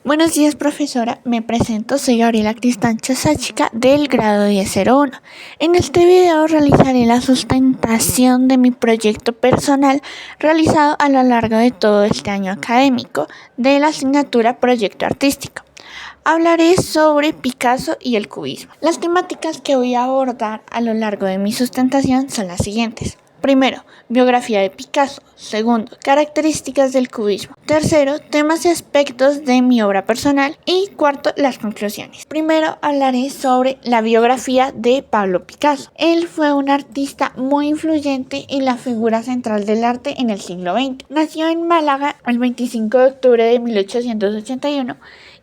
Buenos días, profesora. Me presento, soy Gabriela Cristancho Sáchica del grado 1001. En este video realizaré la sustentación de mi proyecto personal realizado a lo largo de todo este año académico de la asignatura Proyecto Artístico. Hablaré sobre Picasso y el cubismo. Las temáticas que voy a abordar a lo largo de mi sustentación son las siguientes. Primero, biografía de Picasso. Segundo, características del cubismo. Tercero, temas y aspectos de mi obra personal. Y cuarto, las conclusiones. Primero hablaré sobre la biografía de Pablo Picasso. Él fue un artista muy influyente y la figura central del arte en el siglo XX. Nació en Málaga el 25 de octubre de 1881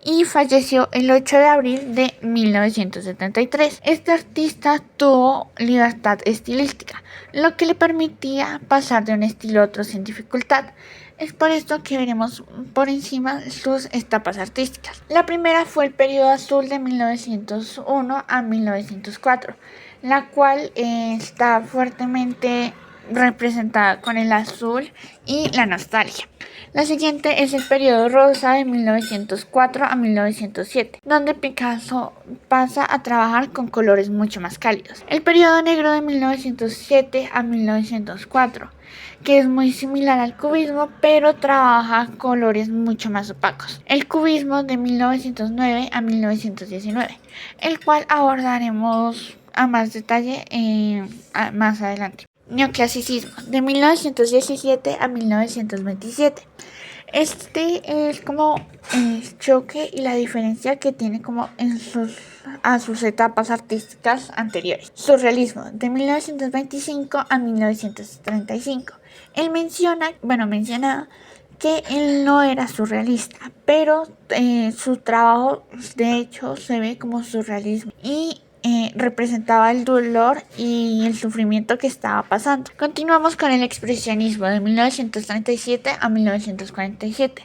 y falleció el 8 de abril de 1973. Este artista tuvo libertad estilística, lo que le permitía pasar de un estilo a otro sin dificultad. Es por esto que veremos por encima sus etapas artísticas. La primera fue el periodo azul de 1901 a 1904, la cual está fuertemente representada con el azul y la nostalgia. La siguiente es el periodo rosa de 1904 a 1907, donde Picasso pasa a trabajar con colores mucho más cálidos. El periodo negro de 1907 a 1904, que es muy similar al cubismo, pero trabaja colores mucho más opacos. El cubismo de 1909 a 1919, el cual abordaremos a más detalle más adelante. Neoclasicismo, de 1917 a 1927. Este es como el choque y la diferencia que tiene como a sus etapas artísticas anteriores. Surrealismo, de 1925 a 1935. Él mencionaba que él no era surrealista, pero su trabajo de hecho se ve como surrealismo y representaba el dolor y el sufrimiento que estaba pasando. Continuamos con el expresionismo de 1937 a 1947.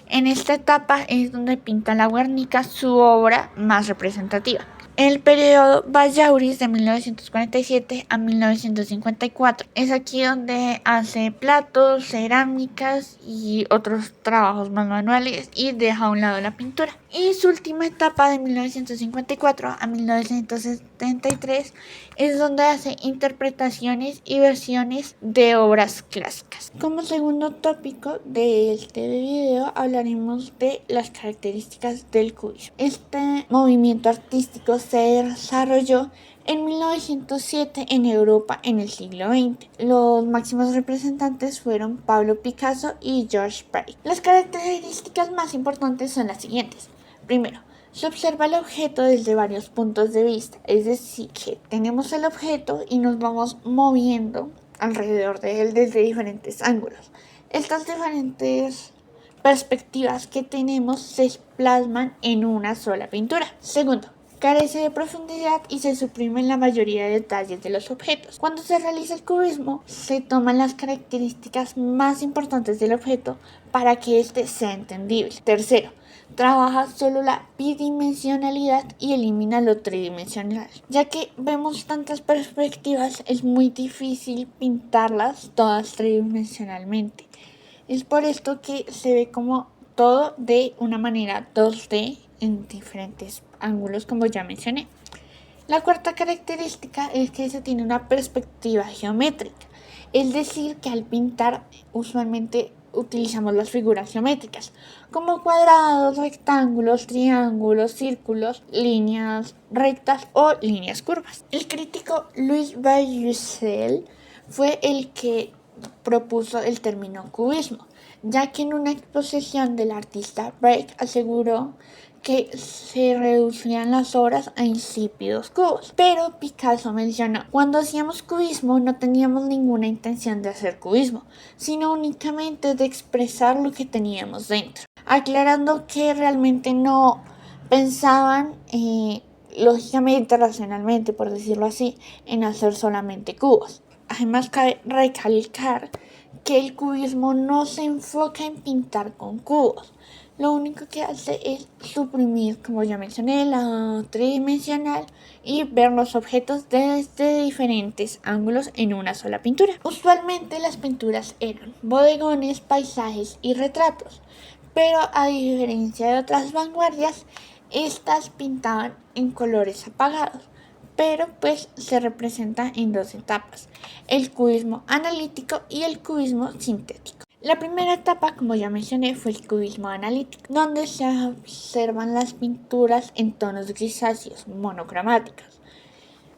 En esta etapa es donde pinta la Guernica, su obra más representativa. El periodo Vallauris de 1947 a 1954 es aquí donde hace platos, cerámicas y otros trabajos más manuales y deja a un lado la pintura. Y su última etapa de 1954 a 1973 es donde hace interpretaciones y versiones de obras clásicas. Como segundo tópico de este video hablaremos de las características del cubismo. Este movimiento artístico se desarrolló en 1907 en Europa en el siglo XX. Los máximos representantes fueron Pablo Picasso y George Braque. Las características más importantes son las siguientes. Primero, se observa el objeto desde varios puntos de vista, es decir, que tenemos el objeto y nos vamos moviendo alrededor de él desde diferentes ángulos. Estas diferentes perspectivas que tenemos se plasman en una sola pintura. Segundo, carece de profundidad y se suprimen la mayoría de detalles de los objetos. Cuando se realiza el cubismo, se toman las características más importantes del objeto para que éste sea entendible. Tercero, trabaja solo la bidimensionalidad y elimina lo tridimensional. Ya que vemos tantas perspectivas, es muy difícil pintarlas todas tridimensionalmente. Es por esto que se ve como todo de una manera 2D en diferentes ángulos, como ya mencioné. La cuarta característica es que se tiene una perspectiva geométrica, es decir, que al pintar usualmente utilizamos las figuras geométricas, como cuadrados, rectángulos, triángulos, círculos, líneas rectas o líneas curvas. El crítico Louis Bayussel fue el que propuso el término cubismo, ya que en una exposición del artista Braque aseguró que se reducían las obras a insípidos cubos. Pero Picasso mencionó: cuando hacíamos cubismo no teníamos ninguna intención de hacer cubismo, sino únicamente de expresar lo que teníamos dentro, aclarando que realmente no pensaban lógicamente, racionalmente, por decirlo así, en hacer solamente cubos. Además, cabe recalcar que el cubismo no se enfoca en pintar con cubos. Lo único que hace es suprimir, como ya mencioné, la tridimensional y ver los objetos desde diferentes ángulos en una sola pintura. Usualmente las pinturas eran bodegones, paisajes y retratos, pero a diferencia de otras vanguardias, estas pintaban en colores apagados, pero pues se representa en dos etapas, el cubismo analítico y el cubismo sintético. La primera etapa, como ya mencioné, fue el cubismo analítico, donde se observan las pinturas en tonos grisáceos monocromáticos,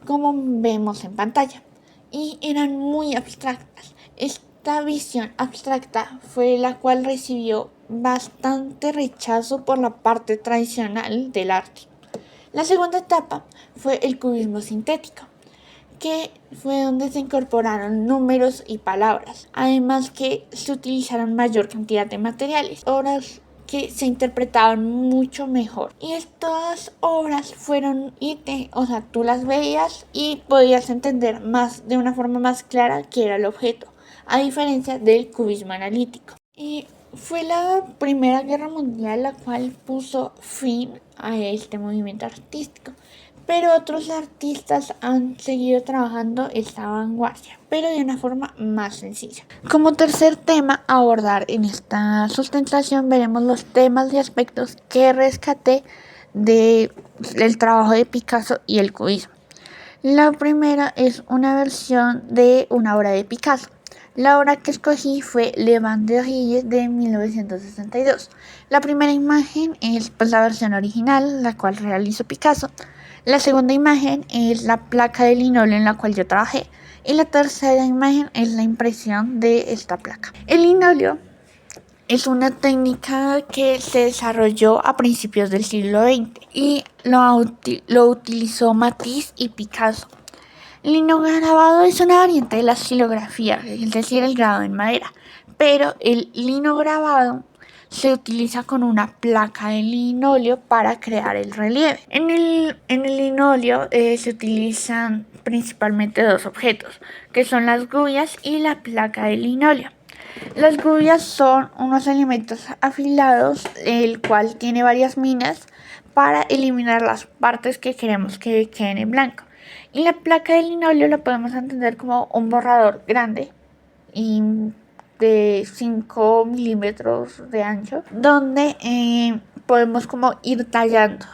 como vemos en pantalla, y eran muy abstractas. Esta visión abstracta fue la cual recibió bastante rechazo por la parte tradicional del arte. La segunda etapa fue el cubismo sintético, que fue donde se incorporaron números y palabras, además que se utilizaron mayor cantidad de materiales, obras que se interpretaban mucho mejor. Y estas obras fueron, o sea, tú las veías y podías entender más de una forma más clara qué era el objeto, a diferencia del cubismo analítico. Y fue la Primera Guerra Mundial la cual puso fin a este movimiento artístico, pero otros artistas han seguido trabajando esta vanguardia, pero de una forma más sencilla. Como tercer tema a abordar en esta sustentación veremos los temas y aspectos que rescaté del trabajo de Picasso y el cubismo. La primera es una versión de una obra de Picasso. La obra que escogí fue Le Banc de Riez de 1962. La primera imagen es la versión original, la cual realizó Picasso. La segunda imagen es la placa de linóleo en la cual yo trabajé. Y la tercera imagen es la impresión de esta placa. El linóleo es una técnica que se desarrolló a principios del siglo XX y lo utilizó Matisse y Picasso. El linograbado es una variante de la xilografía, es decir, el grabado en madera, pero el linograbado se utiliza con una placa de linóleo para crear el relieve. En el linóleo se utilizan principalmente dos objetos, que son las gubias y la placa de linóleo. Las gubias son unos elementos afilados, el cual tiene varias minas para eliminar las partes que queremos que queden en blanco. Y la placa de linóleo la podemos entender como un borrador grande y de 5 milímetros de ancho, donde podemos como ir tallando.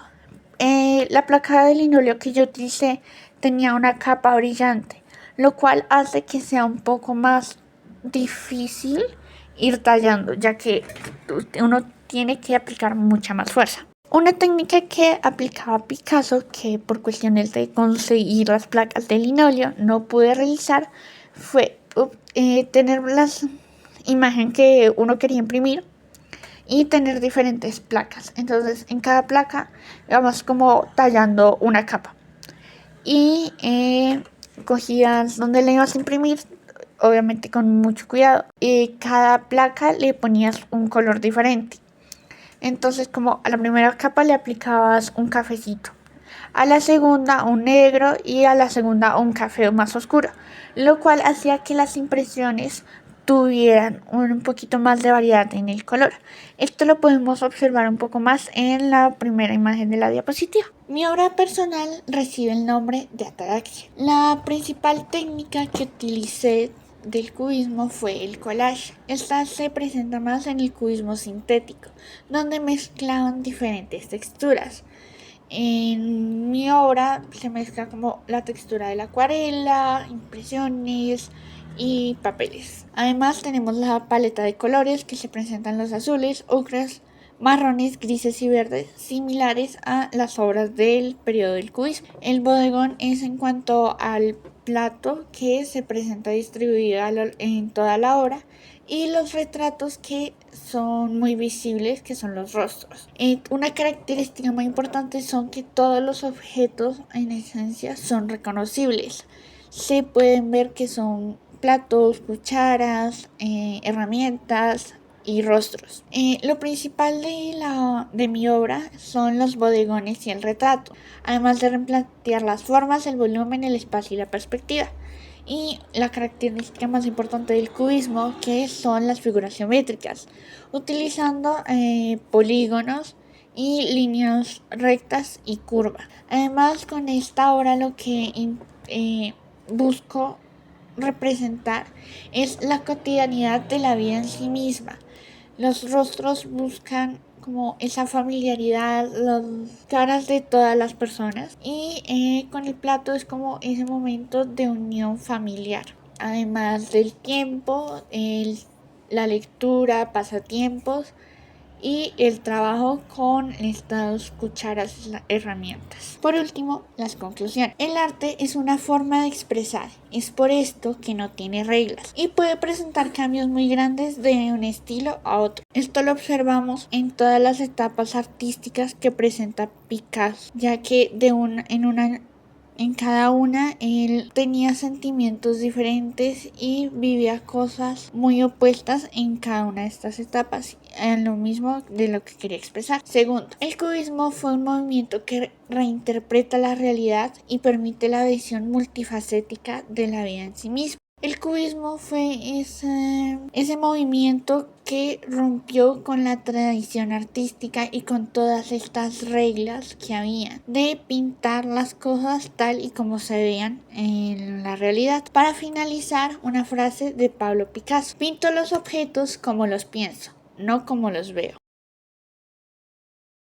La placa de linóleo que yo utilicé tenía una capa brillante, lo cual hace que sea un poco más difícil ir tallando, ya que uno tiene que aplicar mucha más fuerza. Una técnica que aplicaba Picasso, que por cuestiones de conseguir las placas de linóleo no pude realizar, fue tener las imágenes que uno quería imprimir y tener diferentes placas. Entonces en cada placa vamos como tallando una capa y cogías donde le ibas a imprimir, obviamente con mucho cuidado, y cada placa le ponías un color diferente. Entonces, como a la primera capa le aplicabas un cafecito, a la segunda un negro y a la segunda un café más oscuro, lo cual hacía que las impresiones tuvieran un poquito más de variedad en el color. Esto lo podemos observar un poco más en la primera imagen de la diapositiva. Mi obra personal recibe el nombre de Ataraxia. La principal técnica que utilicé del cubismo fue el collage. Esta se presenta más en el cubismo sintético, donde mezclaban diferentes texturas. En mi obra se mezcla como la textura de la acuarela, impresiones y papeles. Además tenemos la paleta de colores que se presentan los azules, ocres, marrones, grises y verdes, similares a las obras del periodo del cubismo. El bodegón es en cuanto al plato que se presenta distribuido en toda la obra, y los retratos que son muy visibles, que son los rostros. Una característica muy importante son que todos los objetos en esencia son reconocibles. Se pueden ver que son platos, cucharas, herramientas y rostros. Lo principal de mi obra son los bodegones y el retrato, además de replantear las formas, el volumen, el espacio y la perspectiva. Y la característica más importante del cubismo, que son las figuras geométricas, utilizando polígonos y líneas rectas y curvas. Además, con esta obra lo que busco representar es la cotidianidad de la vida en sí misma, Los rostros buscan como esa familiaridad, las caras de todas las personas y con el plato es como ese momento de unión familiar. Además del tiempo, la lectura, pasatiempos y el trabajo con estas cucharas, herramientas. Por último, las conclusiones. El arte es una forma de expresar, es por esto que no tiene reglas y puede presentar cambios muy grandes de un estilo a otro. Esto lo observamos en todas las etapas artísticas que presenta Picasso, ya que en cada una él tenía sentimientos diferentes y vivía cosas muy opuestas en cada una de estas etapas, en lo mismo de lo que quería expresar. Segundo, el cubismo fue un movimiento que reinterpreta la realidad y permite la visión multifacética de la vida en sí misma. El cubismo fue ese movimiento que rompió con la tradición artística y con todas estas reglas que había de pintar las cosas tal y como se veían en la realidad. Para finalizar, una frase de Pablo Picasso: pinto los objetos como los pienso, no como los veo.